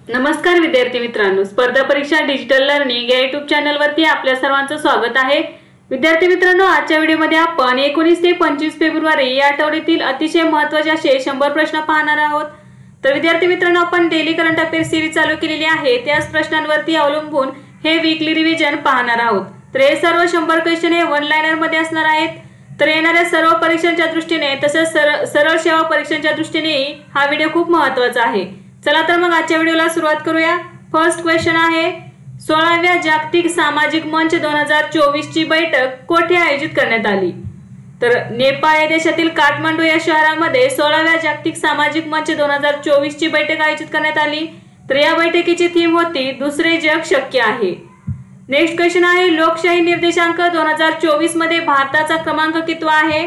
नमस्कार विद्यार्थी मित्रांनो, स्पर्धा परीक्षा डिजिटल लर्निंग या YouTube चॅनल वरती आपल्या सर्वांचं स्वागत आहे। विद्यार्थी मित्रांनो, आजच्या व्हिडिओमध्ये आपण 19 ते 25 फेब्रुवारी या आठवड्यातील अतिशय महत्त्वाचे असे 100 प्रश्न पाहणार आहोत। तर विद्यार्थी मित्रांनो, आपण डेली करंट अफेअर्स सीरीज चालू केलेली आहे, त्याच प्रश्नांवरती अवलंबून हे वीकली रिव्हिजन पाहणार आहोत। तर हे सर्व 100 क्वेश्चन हे वन लाइनर मध्ये असणार आहेत। तर येणाऱ्या सर्व परीक्षांच्या दृष्टीने तसेच सरळ सेवा परीक्षांच्या दृष्टीने हा व्हिडिओ खूप महत्त्वाचा आहे। चला तर मग आजच्या व्हिडिओला सुरुवात करूया। फर्स्ट क्वेश्चन आहे, 16व्या जागतिक सामाजिक मंच 2024 ची बैठक कोठे आयोजित करण्यात आली? तर नेपाळ या देशातील काठमांडू या शहरामध्ये 16व्या जागतिक सामाजिक मंच 2024 ची बैठक आयोजित करण्यात आली। तर या बैठकीची थीम होती दुसरे जग शक्य आहे। नेक्स्ट क्वेश्चन आहे, लोकशाही निर्देशांक 2024 मध्ये भारताचा क्रमांक कितवा आहे?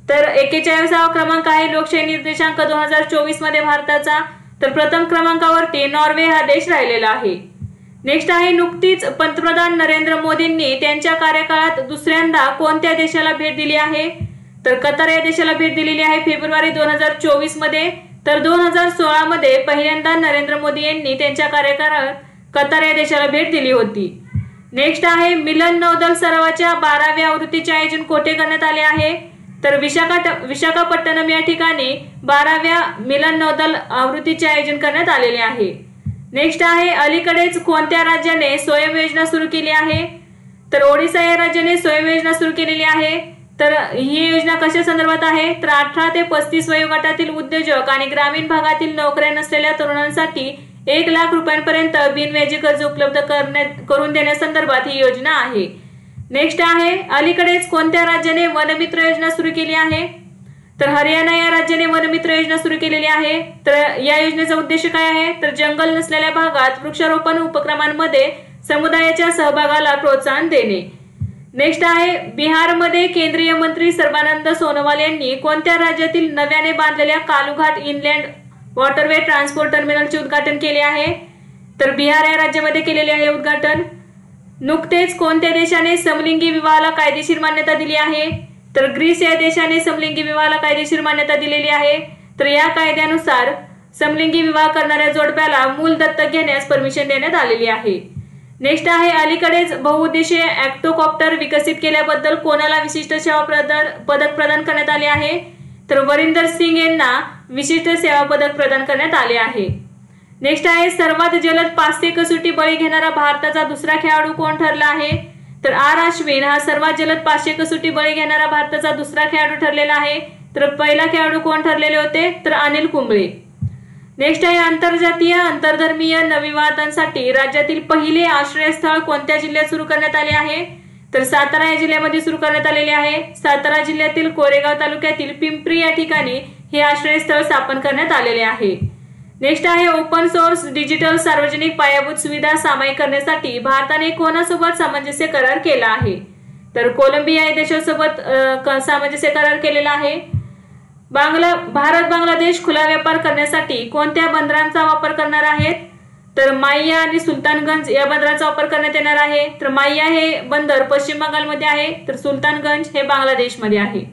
तर 41वा क्रमांक आहे लोकशाही निर्देशांक 2024 मध्ये भारताचा। तर प्रथम क्रमांकावरती नॉर्वे हा देश राहिलेला आहे। नेक्स्ट आहे, नुकतीच पंतप्रधान नरेंद्र मोदींनी त्यांच्या कार्यकाळात दुसऱ्यांदा कोणत्या देशाला भेट दिली आहे? तर कतार या देशाला भेट दिलेली आहे फेब्रुवारी 2024 मध्ये। तर 2016 मध्ये पहिल्यांदा नरेंद्र मोदी यांनी त्यांच्या कार्यकाळात कतार या देशाला भेट दिली होती। नेक्स्ट आहे, मिलन नौदल सरावाच्या 12व्या आवृत्तीचे आयोजन कोठे करण्यात आले आहे? तर विशाखापट्टणम या ठिकाणी 12व्या मिलन नौदल आवृत्तीचे आयोजन करण्यात आलेले आहे। नेक्स्ट आहे, अलीकडेच कोणत्या राज्याने स्वयं योजना सुरू केली आहे? तर ओडिशा या राज्याने स्वयं योजना सुरू केलेली आहे। तर ही योजना कशा संदर्भात आहे? तर 18 ते 35 वयोगटातील उद्योजक आणि ग्रामीण भागातील नोकऱ्या नसलेल्या तरुणांसाठी 1 लाख रुपयांपर्यंत बिनव्याजी कर्ज उपलब्ध करून देण्यासंदर्भात ही योजना आहे। नेक्स्ट आहे, अलीकडेच कोणत्या राज्याने वनमित्र योजना सुरू केली आहे? तर हरियाणा या राज्याने वनमित्र योजना सुरू केलेली आहे। तर या योजनेचा उद्देश काय आहे? तर जंगल नसलेल्या भागात वृक्षारोपण उपक्रमांमध्ये समुदायाच्या सहभागाला प्रोत्साहन देणे। नेक्स्ट आहे, बिहारमध्ये केंद्रीय मंत्री सर्बानंद सोनोवाल यांनी कोणत्या राज्यातील नव्याने बांधलेल्या कालूघाट इनलँड वॉटरवे ट्रान्सपोर्ट टर्मिनलचे उद्घाटन केले आहे? तर बिहार या राज्यामध्ये केलेले आहे उद्घाटन। नुकतेच कोणत्या देशाने समलिंगी विवाहाला कायदेशीर मान्यता दिली आहे? तर ग्रीस या देशाने समलिंगी विवाहाला कायदेशीर मान्यता दिलेली आहे। तर या कायद्यानुसार समलिंगी विवाह करणाऱ्या जोडप्याला मूल दत्तक घेण्यास परमिशन देण्यात आलेली आहे। नेक्स्ट आहे, अलीकडेच बहुउद्देशीय ऑक्टोकॉप्टर विकसित केल्याबद्दल कोणाला विशिष्ट सेवा पदक प्रदान करण्यात आले आहे? तर वरिंदर सिंग यांना विशिष्ट सेवा पदक प्रदान करण्यात आले आहे। नेक्स्ट आहे, सर्वात जलद 500 कसोटी बळी घेणारा भारताचा दुसरा खेळाडू कोण ठरला आहे? तर आर अश्विन हा सर्वात जलद 500 कसोटी बळी घेणारा भारताचा दुसरा खेळाडू ठरलेला आहे। तर पहिला खेळाडू कोण ठरलेले होते? तर अनिल कुंबळे। नेक्स्ट आहे, आंतरजातीय आंतरधर्मीय नवविवाहांसाठी राज्यातील पहिले आश्रयस्थळ कोणत्या जिल्ह्यात सुरू करण्यात आले आहे? तर सातारा या जिल्ह्यामध्ये सुरू करण्यात आलेले आहे। सातारा जिल्ह्यातील कोरेगाव तालुक्यातील पिंपरी या ठिकाणी हे आश्रयस्थळ स्थापन करण्यात आलेले आहे। नेक्स्ट आहे, ओपन सोर्स डिजिटल सार्वजनिक पायाभूत सुविधा सामायिक करण्यासाठी भारताने कोणासोबत सामंजस्य करार केला आहे? तर कोलंबिया या देशासोबत सामंजस्य करार केलेला आहे। भारत बांगलादेश खुला व्यापार करण्यासाठी कोणत्या बंदरांचा वापर करणार आहेत? तर माइया आणि सुलतानगंज या बंदरांचा वापर करण्यात येणार आहे। तर माइया हे बंदर पश्चिम बंगालमध्ये आहे, तर सुलतानगंज हे बांगलादेशमध्ये आहे।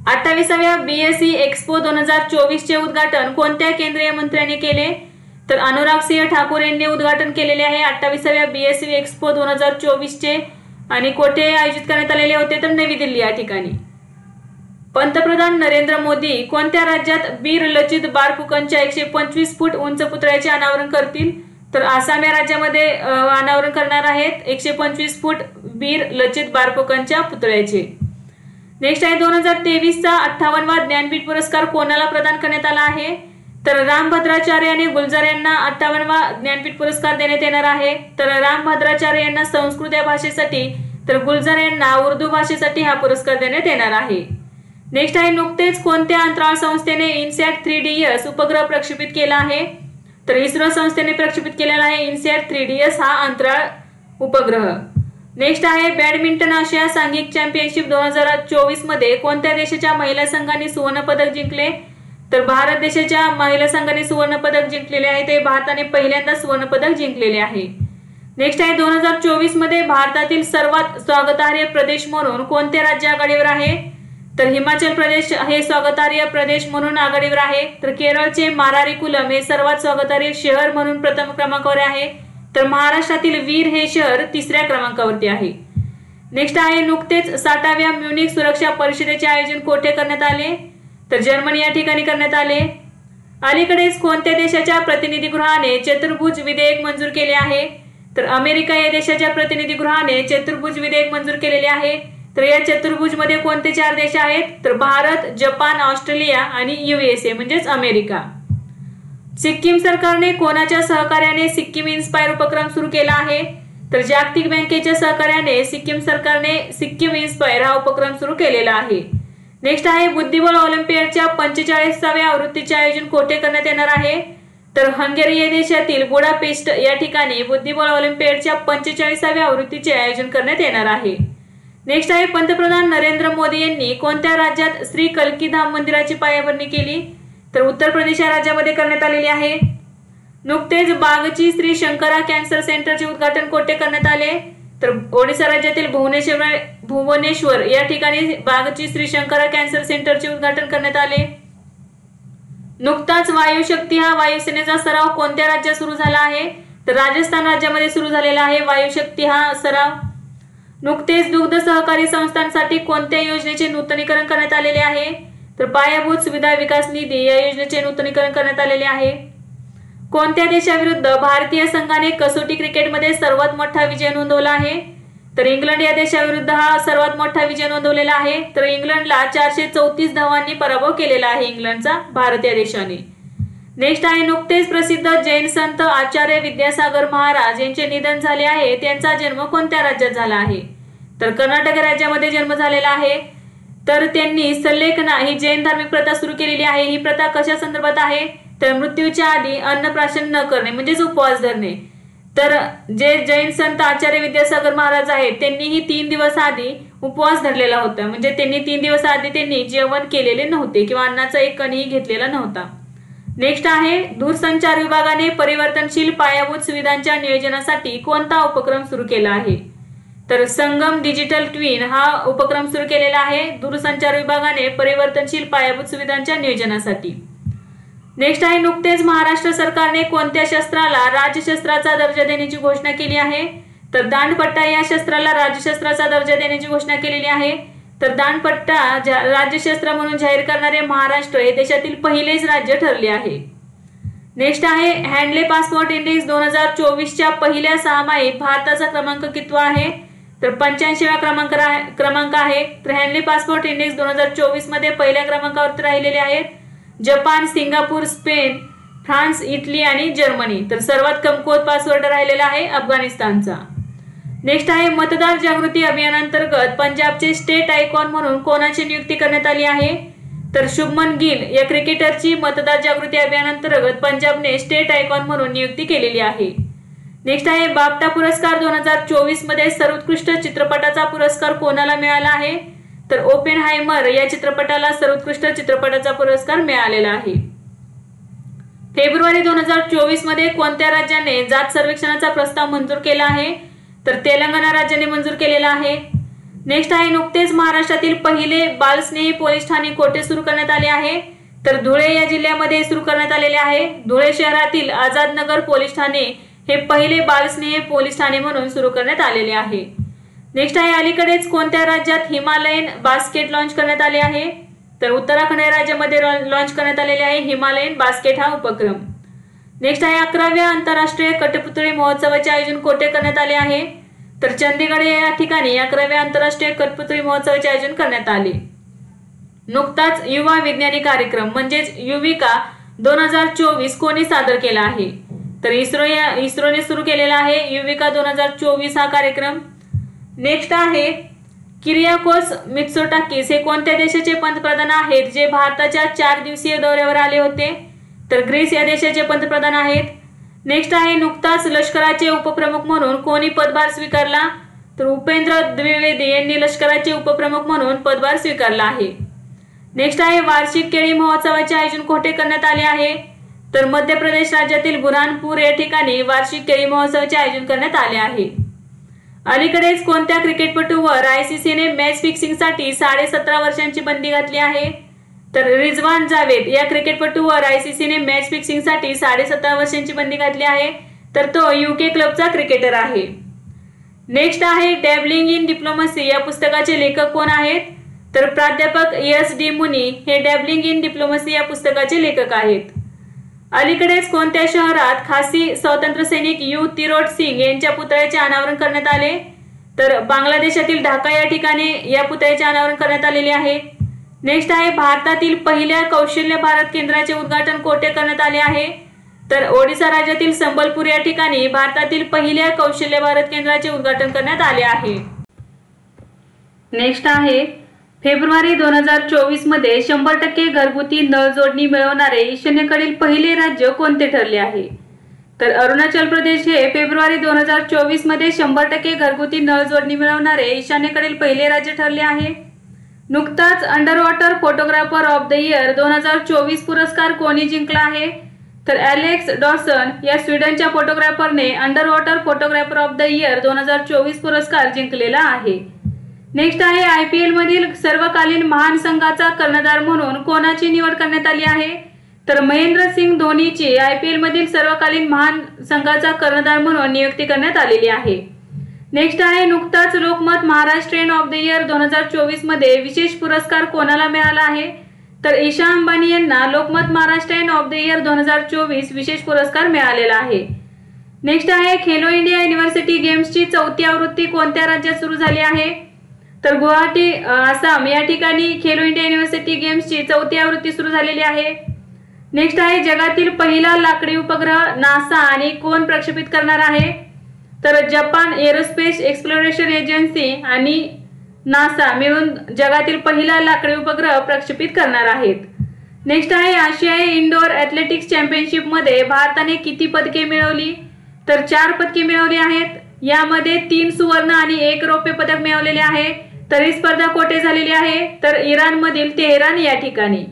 28व्या BSE एक्स्पो 2024 चे उद्घाटन कोणत्या केंद्रीय मंत्र्यांनी केले? तर अनुराग सिंह ठाकूर यांनी उद्घाटन केलेले आहे 28व्या BSE एक्स्पो 2024 चे। आणि कोठे आयोजित करण्यात आलेले होते? तर नवी दिल्ली या ठिकाणी। पंतप्रधान नरेंद्र मोदी कोणत्या राज्यात वीर लचित बारफुकनच्या 125 फूट उंच पुतळ्याचे अनावरण करतील? तर आसाम या राज्यामध्ये अनावरण करणार आहेत 125 फूट वीर लचित बारफुकनच्या पुतळ्याचे। नेक्स्ट आहे, 2023चा 58वा ज्ञानपीठ पुरस्कार कोणाला प्रदान करण्यात आला आहे? तर रामभद्राचार्य आणि गुलजार यांना 58वा ज्ञानपीठ पुरस्कार देण्यात येणार आहे। तर रामभद्राचार्य यांना संस्कृत या भाषेसाठी, तर गुलजार यांना उर्दू भाषेसाठी हा पुरस्कार देण्यात येणार आहे। नेक्स्ट आहे, नुकतेच कोणत्या अंतराळ संस्थेने इनसॅट 3DS उपग्रह प्रक्षेपित केला आहे? तर इस्रो संस्थेने प्रक्षेपित केलेला आहे इनसॅट 3DS हा अंतराळ उपग्रह। नेक्स्ट आहे, बॅडमिंटन आशिया सांघिक चॅम्पियनशिप 2024 मध्ये कोणत्या देशाच्या महिला संघाने सुवर्ण पदक जिंकले? तर भारत देशाच्या महिला संघाने सुवर्ण पदक जिंकलेले आहे। ते भारताने पहिल्यांदा सुवर्ण पदक जिंकलेले आहे। नेक्स्ट आहे, 2024 मध्ये भारतातील सर्वात स्वागतार्ह प्रदेश म्हणून कोणते राज्य आघाडीवर आहे? तर हिमाचल प्रदेश हे स्वागतार्ह प्रदेश म्हणून आघाडीवर आहे। तर केरळचे मारारीकुलम हे सर्वात स्वागतार्ह शहर म्हणून प्रथम क्रमांकावर आहे। तर महाराष्ट्रातील वीर हे शहर तिसऱ्या क्रमांकावरती आहे। नेक्स्ट आहे नुकतेच 60व्या म्युनिक सुरक्षा परिषदेचे आयोजन कोठे करण्यात आले? तर जर्मनी या ठिकाणी करण्यात आले। अलीकडेच कोणत्या देशाच्या प्रतिनिधीगृहाने चतुर्भुज विधेयक मंजूर केले आहे? तर अमेरिका या देशाच्या प्रतिनिधीगृहाने चतुर्भुज विधेयक मंजूर केलेले आहे। तर या चतुर्भुज मध्ये कोणते 4 देश आहेत? तर भारत, जपान, ऑस्ट्रेलिया आणि USA म्हणजेच अमेरिका। सिक्कीम सरकारने कोणाच्या सहकार्याने सिक्कीम इन्स्पायर उपक्रम सुरू केला आहे? तर जागतिक बँकेच्या सहकार्याने सिक्कीम सरकारने सिक्कीम इन्स्पायर हा उपक्रम सुरू केलेला आहे। नेक्स्ट आहे बुद्धिबळ ऑलिम्पियाडच्या 45व्या आवृत्तीचे आयोजन कोठे करण्यात येणार आहे? तर हंगेरी या देशातील बुडापेस्ट या ठिकाणी बुद्धिबळ ऑलिम्पियाडच्या 45व्या आवृत्तीचे आयोजन करण्यात येणार आहे। नेक्स्ट आहे पंतप्रधान नरेंद्र मोदी यांनी कोणत्या राज्यात श्री कल्की धाम मंदिराची पायाभरणी केली? तर उत्तर प्रदेश या राज्यामध्ये करण्यात आलेली आहे। नुकतेच बागची श्री शंकरा कॅन्सर सेंटरचे उद्घाटन कोठे करण्यात आले? तर ओडिशा राज्यातील भुवनेश्वर या ठिकाणी बागची श्री शंकरा कॅन्सर सेंटरचे उद्घाटन करण्यात आले। नुकताच वायुशक्ती हा वायुसेनेचा सराव कोणत्या राज्यात सुरू झाला आहे? तर राजस्थान राज्यामध्ये सुरू झालेला आहे वायुशक्ती हा सराव। नुकतेच दुग्ध सहकारी संस्थांसाठी कोणत्या योजनेचे नूतनीकरण करण्यात आलेले आहे? तर पायाभूत सुविधा विकास निधी या योजनेचे नूतनीकरण करण्यात आलेले आहे। कोणत्या देशाविरुद्ध भारतीय संघाने कसोटी क्रिकेटमध्ये सर्वात मोठा विजय नोंदवला आहे? तर इंग्लंड या देशाविरुद्ध हा सर्वात मोठा विजय नोंदवलेला आहे। तर इंग्लंडला 434 धावांनी पराभव केलेला आहे इंग्लंडचा भारत या देशाने। नेक्स्ट आहे नुकतेच प्रसिद्ध जैन संत आचार्य विद्यासागर महाराज यांचे निधन झाले आहे। त्यांचा जन्म कोणत्या राज्यात झाला आहे? तर कर्नाटक राज्यामध्ये जन्म झालेला आहे। तर त्यांनी सल्लेखना ही जैन धार्मिक प्रथा सुरू केलेली आहे। ही प्रथा कशा संदर्भात आहे? तर मृत्यूच्या आधी अन्नप्राशन न करणे म्हणजेच उपवास धरणे। तर जे जैन संत आचार्य विद्यासागर महाराज आहेत त्यांनीही 3 दिवस आधी उपवास धरलेला होता, म्हणजे त्यांनी 3 दिवस आधी त्यांनी जेवण केलेले नव्हते किंवा अन्नाचा एक कणही घेतलेला नव्हता। नेक्स्ट आहे दूरसंचार विभागाने परिवर्तनशील पायाभूत सुविधांच्या नियोजनासाठी कोणता उपक्रम सुरू केला आहे? तर संगम डिजिटल ट्विन हा उपक्रम सुरू केलेला आहे दूरसंचार विभागाने परिवर्तनशील पायाभूत सुविधांच्या नियोजनासाठी। नेक्स्ट आहे नुकतेच महाराष्ट्र सरकारने कोणत्या शस्त्राला राजशस्त्राचा दर्जा देण्याची घोषणा केली आहे? तर दांडपट्टा या शस्त्राला राजशस्त्राचा दर्जा देण्याची घोषणा केलेली आहे। तर दांडपट्टा राज्यशस्त्र म्हणून जाहीर करणारे महाराष्ट्र हे देशातील पहिलेच राज्य ठरले आहे। नेक्स्ट आहे हँडले पासपोर्ट इंडेक्स 2024च्या पहिल्या 6 माहीत भारताचा क्रमांक कितवा आहे? तर 85वा क्रमांक आहे। तर हँडले पासपोर्ट इंडेक्स 2024 मध्ये पहिल्या क्रमांकावर राहिलेले आहेत Japan, Singapore, Spain, France, Italy आणि जर्मनी। तर सर्वात कमकुवत पासवर्ड राहिलेला आहे अफगाणिस्तानचा। नेक्स्ट आहे मतदार जागृती अभियानांतर्गत पंजाबचे स्टेट आयकॉन म्हणून कोणाची नियुक्ती करण्यात आली आहे? तर शुभमन गिल या क्रिकेटरची मतदार जागृती अभियानांतर्गत पंजाबने स्टेट आयकॉन म्हणून नियुक्ती केलेली आहे। नेक्स्ट आहे बाफ्टा पुरस्कार 2024 मध्ये सर्वोत्कृष्ट चित्रपटाचा पुरस्कार कोणाला मिळाला आहे? तर ओपेनहायमर या चित्रपटाला सर्वोत्कृष्ट चित्रपटाचा पुरस्कार मिळालेला आहे। फेब्रुवारी 2024 मध्ये कोणत्या राज्याने जात सर्वेक्षणाचा प्रस्ताव मंजूर केला आहे? तर तेलंगणा राज्याने मंजूर केलेला आहे। नेक्स्ट आहे नुकतेच महाराष्ट्रातील पहिले बालस्नेही पोलीस ठाणे कोठे सुरू करण्यात आले आहे? तर धुळे या जिल्ह्यामध्ये सुरू करण्यात आलेले आहे। धुळे शहरातील आझाद नगर पोलीस ठाणे हे पहिले बालस्नेही पोलीस ठाणे म्हणून सुरू करण्यात आलेले आहे। नेक्स्ट आहे अलीकडेच कोणत्या राज्यात हिमालयन बास्केट लॉन्च करण्यात आले आहे? तर उत्तराखंड या राज्यामध्ये लॉन्च करण्यात आलेले आहे हिमालयन बास्केट हा उपक्रम। नेक्स्ट आहे 11व्या आंतरराष्ट्रीय कठपुतळी महोत्सवाचे आयोजन कोठे करण्यात आले आहे? तर चंदीगड या ठिकाणी 11व्या आंतरराष्ट्रीय कठपुतळी महोत्सवाचे आयोजन करण्यात आले। नुकताच युवा विज्ञानी कार्यक्रम म्हणजेच युविका 2024 कोणी सादर केला आहे? तर इस्रोने सुरू केलेला आहे युविका 2024 हा कार्यक्रम। नेक्स्ट आहे किरियाकोस मित्सोटाकिस हे कोणत्या देशाचे पंतप्रधान आहेत जे भारताच्या 4 दिवसीय दौऱ्यावर आले होते? तर ग्रीस या देशाचे पंतप्रधान आहेत। नेक्स्ट आहे नुकताच लष्कराचे उपप्रमुख म्हणून कोणी पदभार स्वीकारला? तर उपेंद्र द्विवेदी यांनी लष्कराचे उपप्रमुख म्हणून पदभार स्वीकारला आहे। नेक्स्ट आहे वार्षिक केळी महोत्सवाचे आयोजन कोठे करण्यात आले आहे? तर मध्य प्रदेश राज्यातील बुरहानपूर या ठिकाणी वार्षिक केळी महोत्सवाचे आयोजन करण्यात आले आहे। अलीकडेच कोणत्या क्रिकेटपटूवर आयसीसीने मॅच फिक्सिंगसाठी 17.5 वर्षांची बंदी घातली आहे? तर रिजवान जावेद या क्रिकेटपटूवर आयसीसीने मॅच फिक्सिंगसाठी 17.5 वर्षांची बंदी घातली आहे, तर तो यूके क्लबचा क्रिकेटर आहे. नेक्स्ट आहे डॅबलिंग इन डिप्लोमसी या पुस्तकाचे लेखक कोण आहेत? तर प्राध्यापक एस.डी. मुनी हे डॅबलिंग इन डिप्लोमसी या पुस्तकाचे लेखक आहेत. अलीकडेच कोणत्या शहरात खासी स्वातंत्र्य सैनिक यू तिरोट सिंग यांच्या पुतळ्याचे अनावरण करण्यात आले? तर बांगलादेशातील ढाका या ठिकाणी या पुतळ्याचे अनावरण करण्यात आलेले आहे. नेक्स्ट आहे भारतातील पहिल्या कौशल्य भारत केंद्राचे उद्घाटन कोठे करण्यात आले आहे? तर ओडिशा राज्यातील संबलपूर या ठिकाणी भारतातील पहिल्या कौशल्य भारत केंद्राचे उद्घाटन करण्यात आले आहे. नेक्स्ट आहे फेब्रुवारी 2024 मध्ये 100% घरगुती नळ जोडणी मिळवणारे ईशान्येकडील पहिले राज्य कोणते ठरले आहे? तर अरुणाचल प्रदेश हे फेब्रुवारी 2024 मध्ये 100% घरगुती नळ जोडणी मिळवणारे ईशान्येकडील पहिले राज्य ठरले आहे. नुकताच under water photographer of the year 2024 पुरस्कार कोणी जिंकला आहे? तर एलेक्स डॉसन या स्वीडनच्या फोटोग्राफरने under water photographer of the year 2024 पुरस्कार जिंकलेला आहे. नेक्स्ट आहे IPL मधील सर्वकालीन महान संघाचा कर्णधार म्हणून कोणाची निवड करण्यात आली आहे? तर महेंद्रसिंग धोनीची IPL मधील सर्वकालीन महान संघाचा कर्णधार म्हणून नियुक्ती करण्यात आलेली आहे. नेक्स्ट आहे नुकताच Lokmat Maharashtrian of the year 2024 मध्ये विशेष पुरस्कार कोणाला मिळाला आहे? तर ईशा अंबानी यांना Lokmat Maharashtrian of the year 2024 विशेष पुरस्कार मिळालेला आहे. नेक्स्ट आहे खेलो इंडिया युनिव्हर्सिटी गेम्सची 4थी आवृत्ती कोणत्या राज्यात सुरू झाली आहे? तर गुवाहाटी आसाम या ठिकाणी खेलो इंडिया युनिव्हर्सिटी गेम्सची 4थी आवृत्ती सुरू झालेली आहे. नेक्स्ट आहे जगातील पहिला लाकडी उपग्रह नासा आणि कोण प्रक्षेपित करणार आहे? तर जपान एरोस्पेस एक्सप्लोरेशन एजन्सी आणि नासा मिळून जगातील पहिला लाकडी उपग्रह प्रक्षेपित करणार आहेत. नेक्स्ट आहे आशियाई इंडोर ॲथलेटिक्स चॅम्पियनशिप मध्ये भारताने किती पदके मिळवली? तर 4 पदके मिळवली आहेत. यामध्ये 3 सुवर्ण आणि 1 रौप्य पदक मिळवलेले आहे. तर ही स्पर्धा कोठे झालेली आहे? तर इराणमधील तेहरान या ठिकाणी.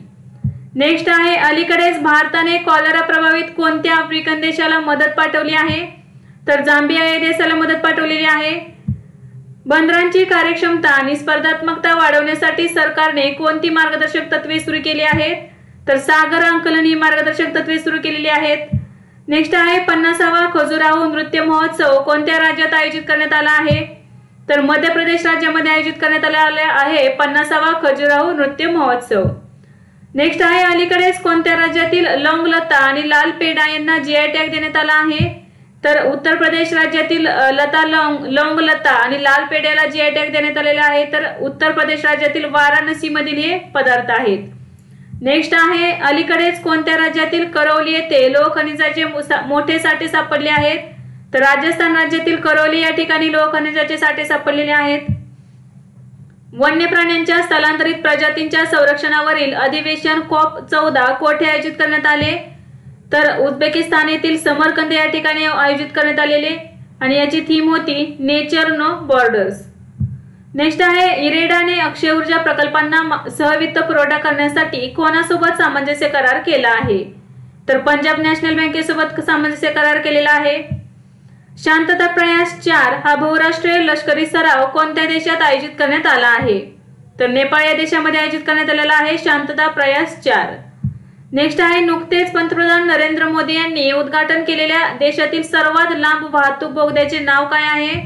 नेक्स्ट आहे अलीकडेच भारताने कॉलरा प्रभावित कोणत्या आफ्रिकन देशाला मदत पाठवली आहे? तर झांबिया या देशाला मदत पाठवलेली आहे. बंदरांची कार्यक्षमता आणि स्पर्धात्मकता वाढवण्यासाठी सरकारने कोणती मार्गदर्शक तत्त्वे सुरू केली आहेत? तर सागर अंकलन ही मार्गदर्शक तत्त्वे सुरू केलेली आहेत. नेक्स्ट आहे 50वा खजुराहो नृत्य महोत्सव कोणत्या राज्यात आयोजित करण्यात आला आहे? तर मध्य प्रदेश राज्यामध्ये आयोजित करण्यात आला आहे 50वा खजुराहो नृत्य महोत्सव. नेक्स्ट आहे अलीकडेच कोणत्या राज्यातील लौंगलता आणि लाल पेडा यांना GI टॅग देण्यात आला आहे? तर उत्तर प्रदेश राज्यातील लौंगलता आणि लाल पेड्याला GI टॅग देण्यात आलेला आहे. तर उत्तर प्रदेश राज्यातील वाराणसी मधील हे पदार्थ आहेत. नेक्स्ट आहे अलीकडेच कोणत्या राज्यातील करौली येथे लोह खनिजाचे मोठे साठे सापडले आहेत? तर राजस्थान राज्यातील करौली या ठिकाणी लोह खनिजाचे साठे सापडलेले आहेत. वन्य प्राण्यांच्या स्थलांतरित प्रजातींच्या संरक्षणावरील अधिवेशन COP14 कोठे आयोजित करण्यात आले? तर उझबेकिस्तान येथील समरकंद या ठिकाणी आयोजित करण्यात आलेले आणि याची थीम होती नेचर नो बॉर्डर्स. नेक्स्ट आहे इरेडाने अक्षय ऊर्जा प्रकल्पांना सहवित्त पुरवठा करण्यासाठी कोणासोबत सामंजस्य करार केला आहे? तर पंजाब नॅशनल बँकेसोबत सामंजस्य करार केलेला आहे. शांतता प्रयास 4 हा बहुराष्ट्रीय लष्करी सराव कोणत्या देशात आयोजित करण्यात आला आहे? तर नेपाळ या देशामध्ये आयोजित करण्यात आलेला आहे शांतता प्रयास 4. नेक्स्ट आहे नुकतेच पंतप्रधान नरेंद्र मोदी यांनी उद्घाटन केलेल्या देशातील सर्वात लांब वाहतूक बोगद्याचे नाव काय आहे?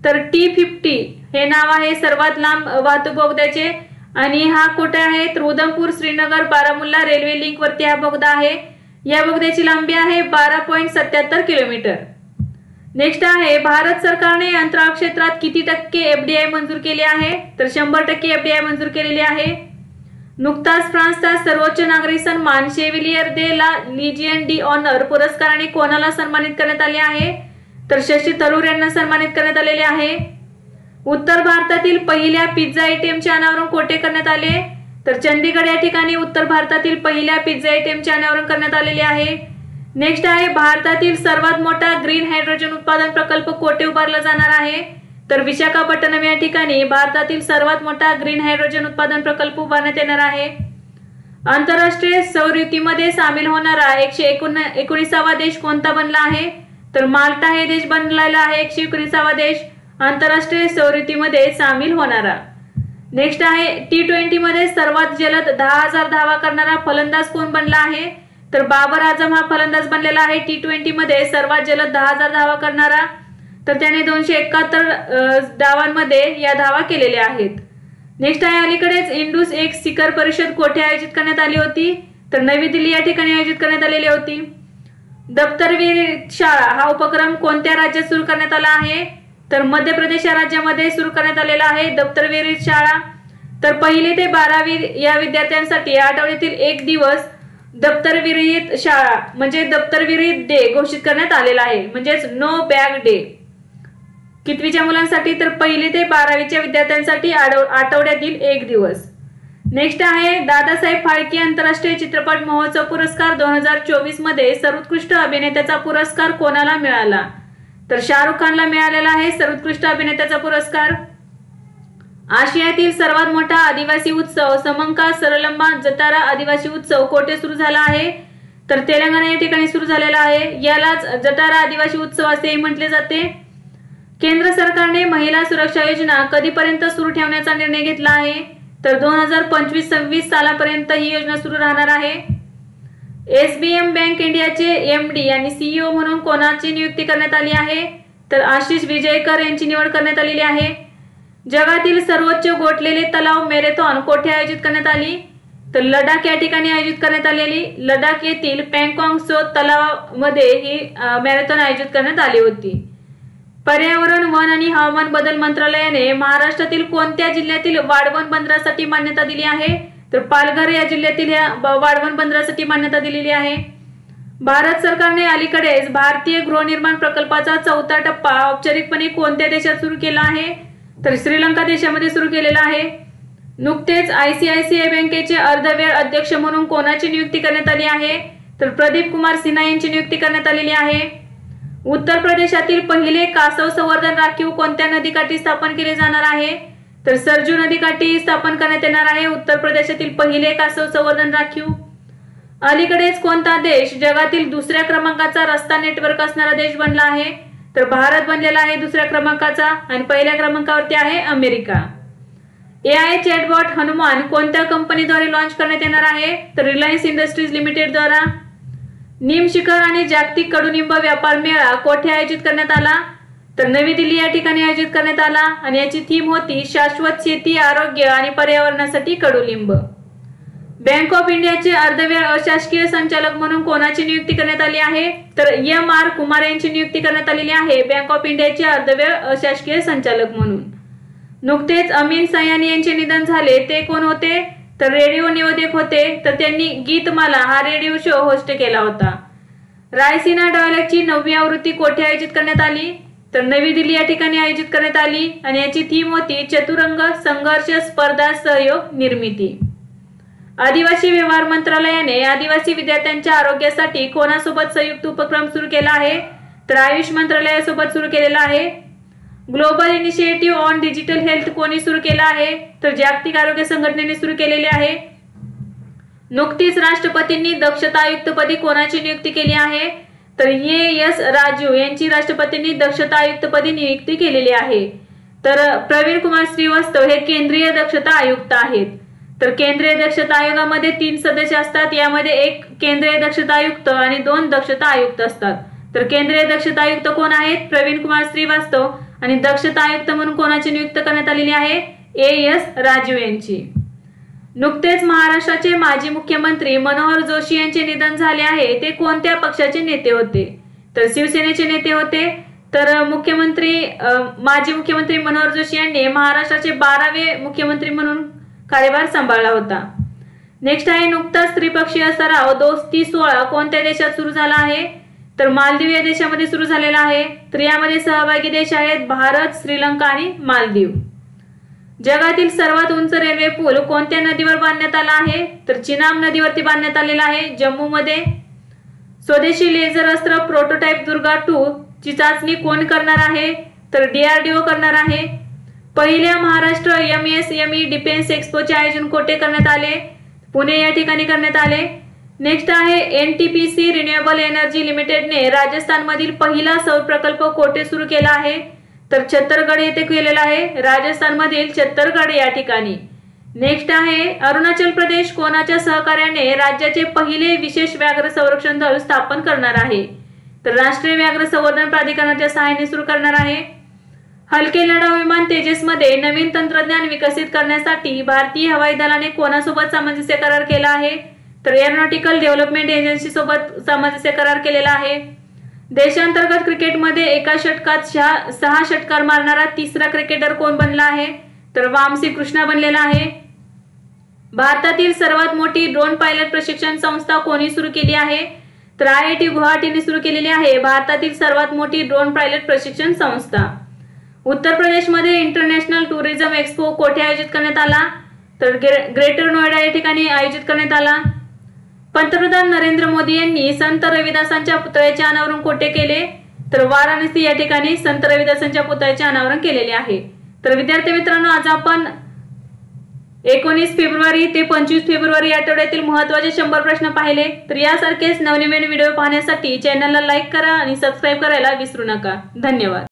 तर T50 हे नाव आहे सर्वात लांब वाहतूक बोगद्याचे आणि हा कुठे आहे? तर उधमपूर श्रीनगर बारामुल्ला रेल्वे लिंक वरती हा बोगदा आहे. या बोगद्याची लांबी आहे 12.77 किलोमीटर. नेक्स्ट आहे भारत सरकारने अंतराळ क्षेत्रात किती टक्के FDI मंजूर केले आहे? तर 100% FDI मंजूर केलेली आहे. नुकताच फ्रान्सचा सर्वोच्च नागरी सन्मान शेविलियर दे ला लिजियन डी ऑनर पुरस्काराने कोणाला सन्मानित करण्यात आले आहे? तर शशी थरूर यांना सन्मानित करण्यात आलेले आहे. उत्तर भारतातील पहिल्या पिझ्झा ATMचे अनावरण कोठे करण्यात आले? तर चंदीगड या ठिकाणी उत्तर भारतातील पहिल्या पिझ्झा ATMचे अनावरण करण्यात आलेले आहे. नेक्स्ट आहे भारतातील सर्वात मोठा ग्रीन हायड्रोजन उत्पादन प्रकल्प कोठे उभारला जाणार आहे? तर विशाखापट्टणम या ठिकाणी भारतातील सर्वात मोठा ग्रीन हायड्रोजन उत्पादन प्रकल्प उभारण्यात येणार आहे. आंतरराष्ट्रीय सौर युतीमध्ये सामील होणारा 119वा देश कोणता बनला आहे? तर माल्टा हे देश बनलेला आहे 119वा देश. आंतरराष्ट्रीय सौर युतीमध्ये सामील होणारा. नेक्स्ट आहे T20 मध्ये सर्वात जलद 10,000 धावा करणारा फलंदाज कोण बनला आहे? तर बाबर आझम हा फलंदाज बनलेला आहे T20 मध्ये सर्वात जलद 10,000 धावा करणारा. तर त्याने 271 डावांमध्ये या धावा केलेल्या आहेत. नेक्स्ट आहे अलीकडेच इंडूस एक शिखर परिषद कोठे आयोजित करण्यात आली होती? तर नवी दिल्ली या ठिकाणी आयोजित करण्यात आलेली होती. दप्तरवीर शाळा हा उपक्रम कोणत्या राज्यात सुरू करण्यात आला आहे? तर मध्य प्रदेश या राज्यामध्ये सुरू करण्यात आलेला आहे दप्तरवीर शाळा. तर 1ली ते 12वी या विद्यार्थ्यांसाठी आठवड्यातील एक दिवस दप्तरविरहित शाळा म्हणजे दप्तरविरहित डे घोषित करण्यात आलेला आहे, म्हणजेच नो बॅग डे. कितवीच्या मुलांसाठी? तर 1ली ते 12वीच्या विद्यार्थ्यांसाठी आठवड्यातील एक दिवस. नेक्स्ट आहे दादासाहेब फाळके आंतरराष्ट्रीय चित्रपट महोत्सव पुरस्कार 2024 मध्ये सर्वोत्कृष्ट अभिनेत्याचा पुरस्कार कोणाला मिळाला? तर शाहरुख खानला मिळालेला आहे सर्वोत्कृष्ट अभिनेत्याचा पुरस्कार. आशियातील सर्वात मोठा आदिवासी उत्सव समंका सरलंबा जतारा आदिवासी उत्सव कोठे सुरू झाला आहे? तर तेलंगणा या ठिकाणी सुरू झालेला आहे. यालाच जतारा आदिवासी उत्सव असेही म्हटले जाते. केंद्र सरकारने महिला सुरक्षा योजना कधीपर्यंत सुरू ठेवण्याचा निर्णय घेतला आहे? तर 2025-26 सालापर्यंत ही योजना सुरू राहणार आहे. SBM बँक इंडियाचे MD आणि CEO म्हणून कोणाची नियुक्ती करण्यात आली आहे? तर आशिष विजयकर यांची निवड करण्यात आलेली आहे. जगातील सर्वोच्च गोठलेले तलाव मॅरेथॉन कोठे आयोजित करण्यात आली? तर लडाख या ठिकाणी आयोजित करण्यात आलेली. लडाख येथील पँगॉन्ग त्सो तलावामध्ये ही मॅरेथॉन आयोजित करण्यात आली होती. पर्यावरण, वन आणि हवामान बदल मंत्रालयाने महाराष्ट्रातील कोणत्या जिल्ह्यातील वाढवण बंदरासाठी मान्यता दिली आहे? तर पालघर या जिल्ह्यातील या वाढवण बंदरासाठी मान्यता दिलेली आहे. भारत सरकारने अलीकडेच भारतीय गृहनिर्माण प्रकल्पाचा 4था टप्पा औपचारिकपणे कोणत्या देशात सुरू केला आहे? तर श्रीलंका देशामध्ये सुरू केलेला आहे. नुकतेच ICICI बँकेचे अर्धवेळ अध्यक्ष म्हणून कोणाची नियुक्ती करण्यात आली आहे? तर प्रदीप कुमार सिन्हा यांची नियुक्ती करण्यात आलेली आहे. उत्तर प्रदेशातील पहिले कासव संवर्धन राखीव कोणत्या नदीकाठी स्थापन केले जाणार आहे? तर सरजू नदीकाठी स्थापन करण्यात येणार आहे उत्तर प्रदेशातील पहिले कासव संवर्धन राखीव. अलीकडेच कोणता देश जगातील दुसऱ्या क्रमांकाचा रस्ता नेटवर्क असणारा देश बनला आहे? तर भारत बनलेला आहे दुसऱ्या क्रमांकाचा आणि पहिल्या क्रमांकावरती आहे अमेरिका. AI चॅटबॉट हनुमान कोणत्या कंपनीद्वारे लॉन्च करण्यात येणार आहे? तर रिलायन्स इंडस्ट्रीज लिमिटेड द्वारा. नीम शिखर आणि जागतिक कडुनिंब व्यापार मेळा कोठे आयोजित करण्यात आला? तर नवी दिल्ली या ठिकाणी आयोजित करण्यात आला आणि याची थीम होती शाश्वत शेती, आरोग्य आणि पर्यावरणासाठी कडुलिंब. बँक ऑफ इंडियाचे अर्धवेळ अशासकीय संचालक म्हणून कोणाची नियुक्ती करण्यात आली आहे? तर MR कुमार यांची नियुक्ती करण्यात आलेली आहे बँक ऑफ इंडियाचे अर्धवेळ अशासकीय संचालक म्हणून. नुकतेच अमीन सयानी यांचे निधन झाले. ते कोण होते? तर रेडिओ निवेदक होते. तर त्यांनी गीतमाला हा रेडिओ शो होस्ट केला होता. रायसीना डायलॉगची 9वी आवृत्ती कोठे आयोजित करण्यात आली? तर नवी दिल्ली या ठिकाणी आयोजित करण्यात आली आणि याची थीम होती चतुरंग संघर्ष स्पर्धा सहयोग निर्मिती. आदिवासी व्यवहार मंत्रालयाने आदिवासी विद्यार्थ्यांच्या आरोग्यासाठी कोणासोबत संयुक्त उपक्रम सुरू केला आहे? तर आयुष मंत्रालयासोबत सुरू केलेला आहे. Global initiative on digital health कोणी सुरू केला आहे? तर जागतिक आरोग्य संघटनेने सुरू केलेले आहे. नुकतीच राष्ट्रपतींनी दक्षता आयुक्तपदी कोणाची नियुक्ती केली आहे? तर AS राजू यांची राष्ट्रपतींनी दक्षता आयुक्तपदी नियुक्ती केलेली आहे. तर प्रवीण कुमार श्रीवास्तव हे केंद्रीय दक्षता आयुक्त आहेत. तर केंद्रीय दक्षता आयोगामध्ये 3 सदस्य असतात. यामध्ये एक केंद्रीय दक्षता आयुक्त आणि 2 दक्षता आयुक्त असतात. तर केंद्रीय दक्षता आयुक्त कोण आहेत? प्रवीण कुमार श्रीवास्तव. आणि दक्षता आयुक्त म्हणून कोणाची नियुक्ती करण्यात आलेली आहे? AS राजू यांची. नुकतेच महाराष्ट्राचे माजी मुख्यमंत्री मनोहर जोशी यांचे निधन झाले आहे. ते कोणत्या पक्षाचे नेते होते? तर शिवसेनेचे नेते होते. तर माजी मुख्यमंत्री मनोहर जोशी यांनी महाराष्ट्राचे 12वे मुख्यमंत्री म्हणून कार्यभार सांभाळला होता. नेक्स्ट आहे नुकताच त्रिपक्षीय सराव दोस्ती 16 कोणत्या देशात सुरू झाला आहे? तर मालदीव या देशामध्ये सुरू झालेला आहे. तर यामध्ये सहभागी देश आहेत भारत, श्रीलंका आणि मालदीव. जगातील सर्वात उंच रेल्वे पूल कोणत्या नदीवर बांधण्यात आला आहे? तर चिनाब नदीवरती बांधण्यात आलेला आहे जम्मूमध्ये. स्वदेशी लेझर अस्त्र प्रोटोटाइप दुर्गा 2 ची चाचणी कोण करणार आहे? तर DRDO करणार आहे. पहिल्या महाराष्ट्र MSME डिफेन्स एक्स्पोचे आयोजन कोठे करण्यात आले? पुणे या ठिकाणी करण्यात आले. नेक्स्ट आहे NTPC रिन्युएबल एनर्जी लिमिटेडने राजस्थानमधील पहिला सौर प्रकल्प कोठे सुरू केला आहे? तर छत्तरगड येथे केलेला आहे, राजस्थान मधील छत्तरगड या ठिकाणी। नेक्स्ट आहे अरुणाचल प्रदेश कोणाच्या सहकार्याने राज्याचे पहिले विशेष व्याघ्र संरक्षण दल स्थापन करणार आहे? तर राष्ट्रीय व्याघ्र संवर्धन प्राधिकरणाच्या सहाय्याने सुरू करणार आहे। हलके लढाऊ विमान तेजस मध्ये नवीन तंत्रज्ञान विकसित करण्यासाठी भारतीय हवाई दलाने कोणासोबत सामंजस्य करार केला आहे? तर एरोनॉटिकल डेव्हलपमेंट एजन्सी सोबत सामंजस्य करार केलेला आहे। देशांतर्गत क्रिकेटमध्ये एका षटकात 6 षटकार मारणारा तिसरा क्रिकेटर कोण बनला आहे? तर वामसी कृष्णा बनलेला आहे। भारतातील सर्वात मोठी ड्रोन पायलट प्रशिक्षण संस्था कोणी सुरू केली आहे? तर IIT गुवाहाटीने सुरू केलेली आहे भारतातील सर्वात मोठी ड्रोन पायलट प्रशिक्षण संस्था। उत्तर प्रदेशमध्ये इंटरनॅशनल टुरिझम एक्सपो कोठे आयोजित करण्यात आला? तर ग्रेटर नोएडा या ठिकाणी आयोजित करण्यात आला। पंतप्रधान नरेंद्र मोदी यांनी संत रविदासांच्या पुतळ्याचे अनावरण कोठे केले? तर वाराणसी या ठिकाणी संत रविदासांच्या पुतळ्याचे अनावरण केलेले आहे। तर विद्यार्थी मित्रांनो, आज आपण 19 फेब्रुवारी ते 25 फेब्रुवारी या आठवड्यातील महत्त्वाचे 100 प्रश्न पाहिले। तर यासारखेच नवनवीन व्हिडिओ पाहण्यासाठी चॅनलला लाईक करा आणि सबस्क्राईब करायला विसरू नका। धन्यवाद।